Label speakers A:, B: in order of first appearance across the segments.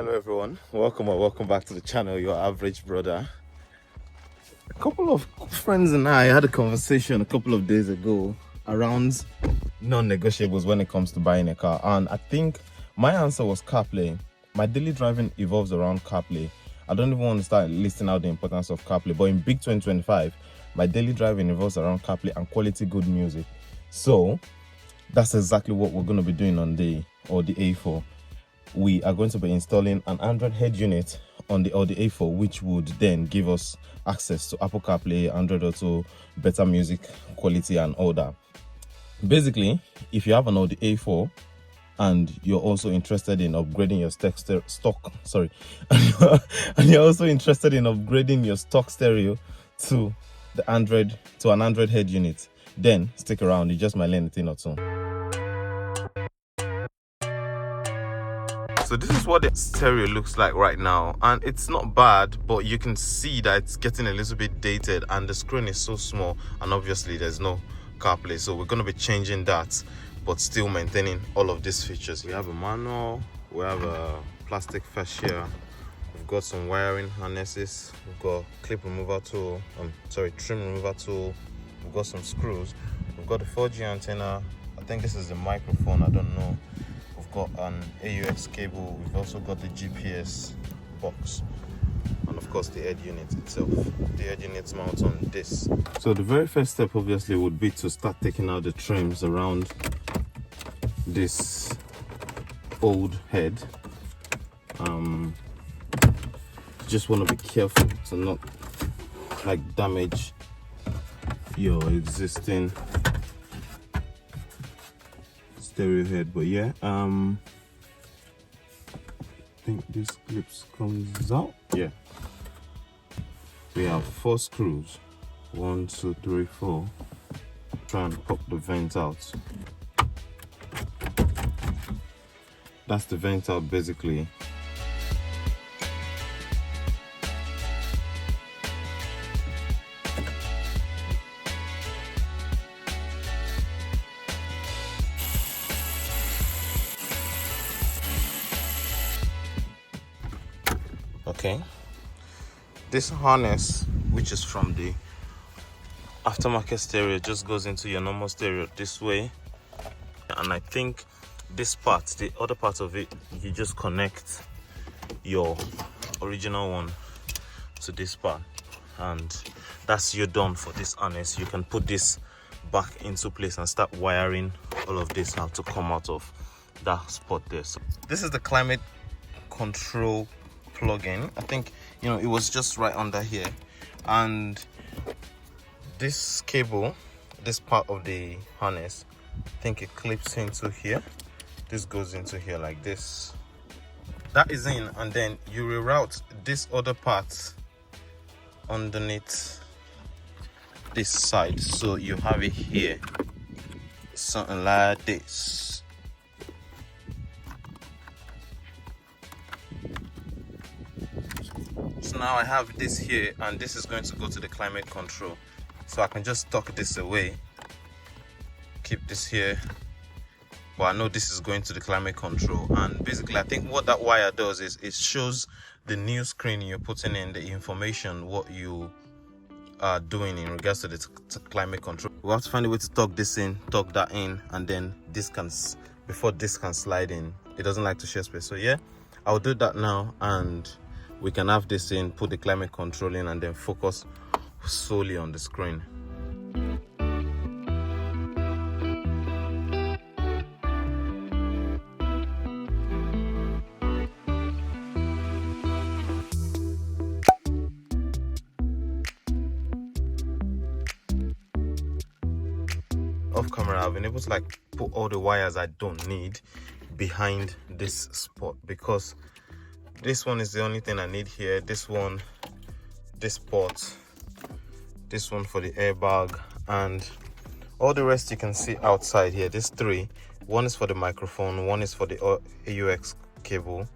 A: Hello everyone, welcome or welcome back to the channel, your average brother. A couple of friends and I had a conversation a couple of days ago around non-negotiables when it comes to buying a car, and I think my answer was CarPlay. My daily driving evolves around CarPlay. I don't even want to start listing out the importance of CarPlay, but in big 2025 my daily driving evolves around CarPlay and quality good music. So that's exactly what we're going to be doing on the Audi A4. We are going to be installing an Android head unit on the Audi A4, which would then give us access to Apple CarPlay, Android Auto, better music quality and all that. Basically, if you have an Audi A4 and you're also interested in upgrading your and you're also interested in upgrading your stock stereo to an Android head unit, then stick around. You just might learn a thing or two. So this is what the stereo looks like right now, and it's not bad, but you can see that it's getting a little bit dated and the screen is so small, and obviously there's no CarPlay, so we're going to be changing that but still maintaining all of these features. We have a manual, we have a plastic fascia, we've got some wiring harnesses, we've got clip remover tool, trim remover tool, we've got some screws, we've got the 4G antenna. I think this is the microphone, I don't know. Got an AUX cable, we've also got the GPS box, and of course the head unit itself. The head unit's mounted on this. So the very first step obviously would be to start taking out the trims around this old head. Just want to be careful to not damage your existing stereo head, but yeah, I think this clips comes out. Yeah, we have 4 screws, 1 2 3 4. Try and pop the vent out. That's the vent out basically. Okay, this harness, which is from the aftermarket stereo, just goes into your normal stereo this way, and I think this part, the other part of it, you just connect your original one to this part, and that's you done for this harness. You can put this back into place and start wiring all of this out to come out of that spot there. So this is the climate control plug-in. I think it was just right under here, and this cable, this part of the harness, I think it clips into here. This goes into here like this. That is in, and then you reroute this other part underneath this side, so you have it here, something like this. So now I have this here, and this is going to go to the climate control, so I can just tuck this away, keep this here, but I know this is going to the climate control. And basically I think what that wire does is it shows the new screen you're putting in the information, what you are doing in regards to the climate control. We'll have to find a way to tuck this in, tuck that in, and then this can, before this can slide in. It doesn't like to share space, so yeah, I'll do that now, and we can have this in, put the climate control in, and then focus solely on the screen. Off camera, I've been able to put all the wires I don't need behind this spot, because this one is the only thing I need here. This one, this port, this one for the airbag, and all the rest you can see outside here. There's 3. One is for the microphone, one is for the AUX cable,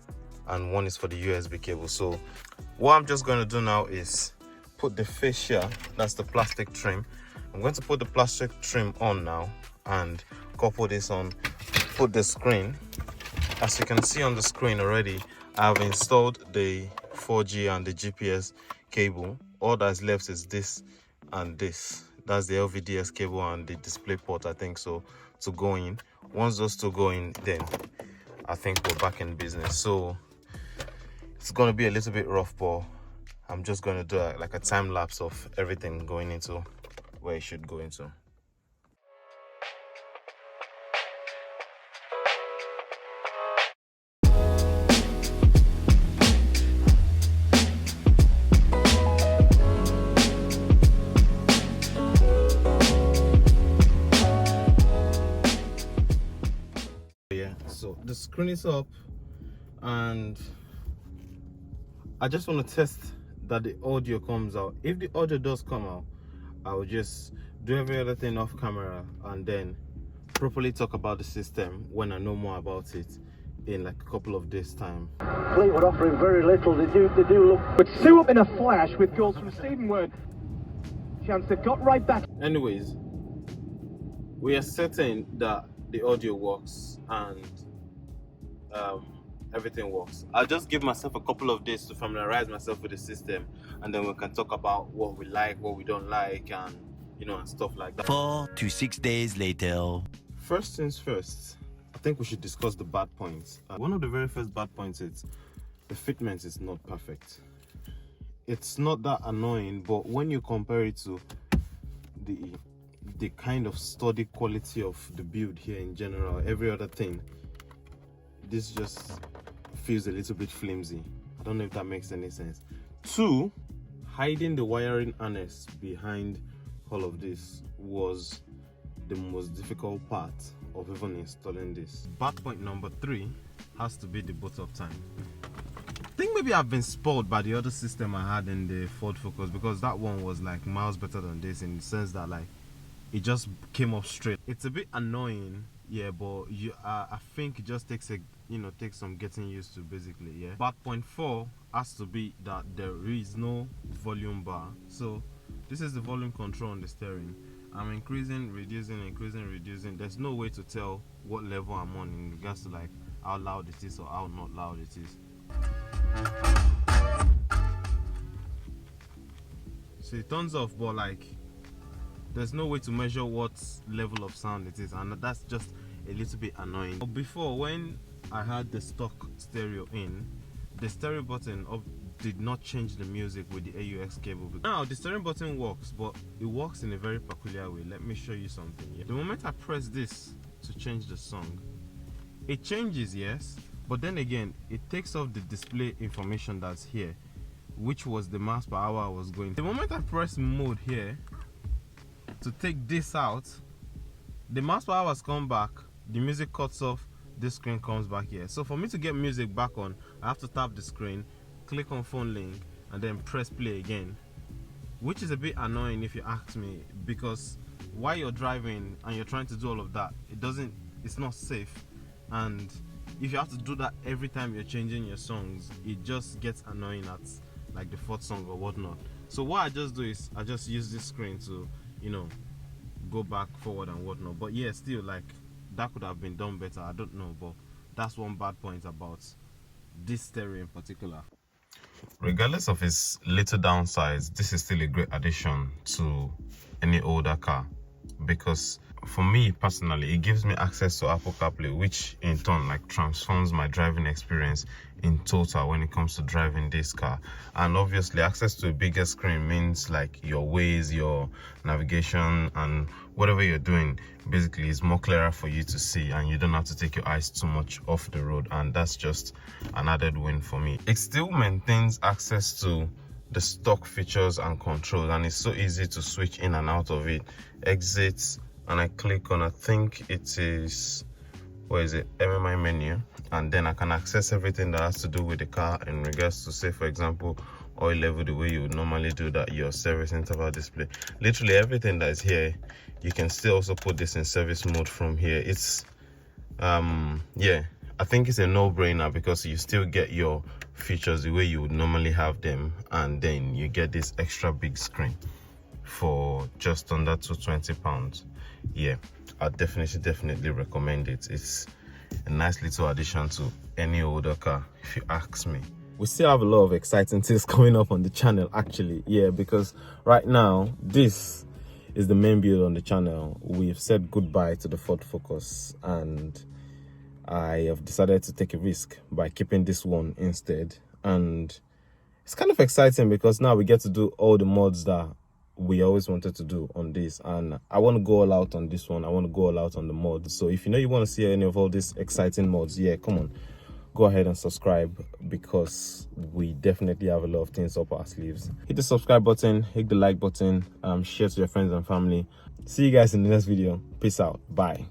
A: and one is for the USB cable. So what I'm just going to do now is put the fascia, that's the plastic trim. I'm going to put the plastic trim on now and couple this on, put the screen. As you can see on the screen already, I've installed the 4G and the GPS cable. All that's left is this and this. That's the LVDS cable and the display port, I think so, to go in. Once those two go in, then I think we're back in business. So it's gonna be a little bit rough, but I'm just gonna do like a time lapse of everything going into where it should go into. Yeah, so the screen is up and I just want to test that the audio comes out. If the audio does come out, I will just do every other thing off camera and then properly talk about the system when I know more about it in like a couple of days time.
B: Fleetwood offering very little. They do look, but Sue up in a flash with goals from Stephen Word. Chance they've got right back.
A: Anyways, we are certain that the audio works and everything works. I'll just give myself a couple of days to familiarize myself with the system, and then we can talk about what we like, what we don't like, and and stuff like that.
C: 4 to 6 days later.
A: First things first, I think we should discuss the bad points. One of the very first bad points is the fitment is not perfect. It's not that annoying, but when you compare it to the kind of sturdy quality of the build here in general, every other thing, this just feels a little bit flimsy. I don't know if that makes any sense. 2, hiding the wiring harness behind all of this was the most difficult part of even installing this. Bad point number 3 has to be the boot up time. I think maybe I've been spoiled by the other system I had in the Ford Focus, because that one was like miles better than this in the sense that like it just came up straight. It's a bit annoying, yeah, but I think it just takes takes some getting used to, basically. Yeah. Bad point 4 has to be that there is no volume bar. So this is the volume control on the steering. I'm increasing, reducing. There's no way to tell what level I'm on in regards to like how loud it is or how not loud it is. So it turns off, but like there's no way to measure what level of sound it is, and that's just a little bit annoying. But before, when I had the stock stereo in, the stereo button did not change the music with the AUX cable. Now the stereo button works, but it works in a very peculiar way. Let me show you something here. The moment I press this to change the song, it changes, yes, but then again it takes off the display information that's here, which was the miles per hour I was going. The moment I press mode here to take this out, the miles per hour has come back, the music cuts off, this screen comes back here. So for me to get music back on, I have to tap the screen, click on phone link, and then press play again, which is a bit annoying if you ask me, because while you're driving and you're trying to do all of that, it's not safe. And if you have to do that every time you're changing your songs, it just gets annoying at like the fourth song or whatnot. So what I just do is I just use this screen to go back, forward, and whatnot. But yeah, still, like, that could have been done better. I don't know, but that's one bad point about this stereo in particular. Regardless of its little downsides, this is still a great addition to any older car, because for me personally, it gives me access to Apple CarPlay, which in turn like transforms my driving experience in total when it comes to driving this car. And obviously access to a bigger screen means like your Waze, your navigation, and whatever you're doing basically is more clearer for you to see, and you don't have to take your eyes too much off the road, and that's just an added win for me. It still maintains access to the stock features and controls, and it's so easy to switch in and out of it. Exit, and I click on, I think it is, where is it, MMI menu, and then I can access everything that has to do with the car in regards to, say for example, oil level, the way you would normally do that, your service interval display, literally everything that is here. You can still also put this in service mode from here. It's yeah, I think it's a no-brainer, because you still get your features the way you would normally have them, and then you get this extra big screen for just under £220. Yeah, I definitely recommend it. It's a nice little addition to any older car, if you ask me. We still have a lot of exciting things coming up on the channel, actually. Yeah, because right now this is the main build on the channel. We've said goodbye to the Ford Focus, and I have decided to take a risk by keeping this one instead. And it's kind of exciting because now we get to do all the mods that we always wanted to do on this, and I want to go all out on this one. I want to go all out on the mods. So if you know you want to see any of all these exciting mods, yeah, come on, go ahead and subscribe, because we definitely have a lot of things up our sleeves. Hit the subscribe button, hit the like button, share to your friends and family. See you guys in the next video. Peace out. Bye.